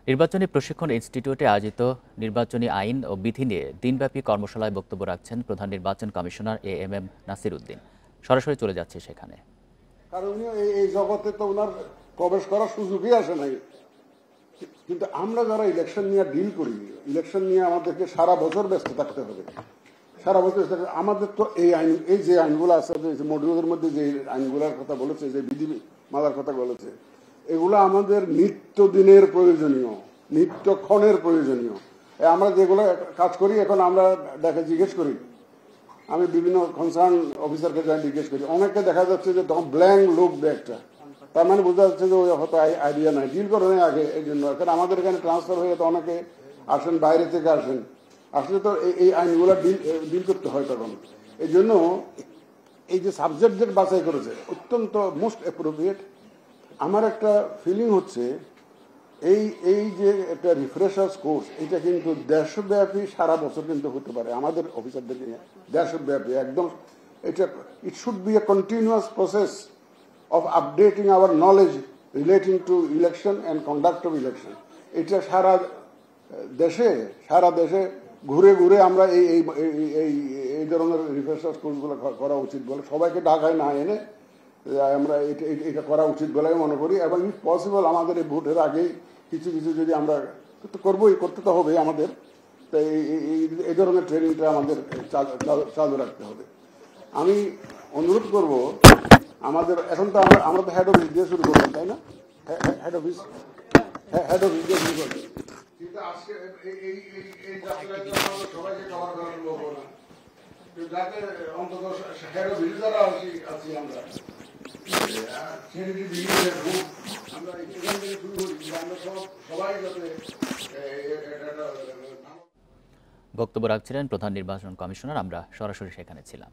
নির্বাচনী প্রশিক্ষণ ইনস্টিটিউটে আয়োজিত নির্বাচনী আইন ও বিধি নিয়ে দিনব্যাপী কর্মশালায় বক্তব্য রাখছেন প্রধান নির্বাচন কমিশনার এএমএম নাসির উদ্দিন। সরাসরি চলে যাচ্ছে সেখানে। কারণ উনি এই জগতে তো ওনার প্রবেশ করার সুযোগই আসে নাই। কিন্তু আমরা যারা ইলেকশন নিয়ে ডিল করি, ইলেকশন নিয়ে আমাদেরকে সারা বছর ব্যস্ত থাকতে হবে। সারা বছর আমাদের তো এই যে আইনগুলো আছে, মডিউলের মধ্যে যে আইনগুলোর কথা বলেছে, যে বিধি মালার কথা বলেছে, এগুলো আমাদের নিত্যদিনের প্রয়োজনীয়, নিত্যক্ষণের প্রয়োজনীয়। আমরা যেগুলো কাজ করি, এখন আমরা জিজ্ঞেস করি, আমি বিভিন্ন কনসার্ন অফিসারকে যাই জিজ্ঞেস করি, অনেকে দেখা যাচ্ছে যে তখন ব্ল্যাঙ্ক লুক দেয় একটা, তার মানে বোঝা যাচ্ছে যে ওই হয়তো আইডিয়া নাই, ডিল করে নেই আগে। এই জন্য এখন আমাদের এখানে ট্রান্সফার হয়ে তো অনেকে আসেন, বাইরে থেকে আসেন, আসলে তো এই আইনগুলো ডিল করতে হয় তখন। এই জন্য এই যে সাবজেক্ট যে বাছাই করেছে অত্যন্ত মোস্ট অ্যাপ্রোপ্রিয়েট। আমার একটা ফিলিং হচ্ছে এই যে একটা রিফ্রেশার্স কোর্স, এটা কিন্তু দেশব্যাপী সারা বছর কিন্তু হতে পারে আমাদের অফিসারদেরকে নিয়ে, দেশব্যাপী একদম। এটা it should B A continuous process of updating our knowledge relating to election and conduct of election. এটা সারা দেশে ঘুরে ঘুরে আমরা এই ধরনের রিফ্রেশার্স কোর্সগুলো করা উচিত বলে, সবাইকে ঢাকায় না এনে আমরা এটা করা উচিত বলে আমি মনে করি। এবং ইফ পসিবল আমাদের এই ভোটের আগেই কিছু যদি আমরা করতে তো হবে আমাদের, তো এই ধরনের ট্রেনিংটা আমাদের চালু রাখতে হবে। আমি অনুরোধ করব আমাদের, এখন তো আমরা তো হেড অফিস দিয়ে শুরু করলাম, তাই না? হেড অফিস দিয়ে শুরু করলাম, কিন্তু আজকে এই যাত্রায় সবাইকে কভার করার লোক না, যাতে অন্তত হেড অফিস যারা আছি আমরা আমরা এখান থেকে শুরু করি, আমরা সবাই যাতে। বক্তব্য রাখছিলেন প্রধান নির্বাচন কমিশনার। আমরা সরাসরি সেখানে ছিলাম।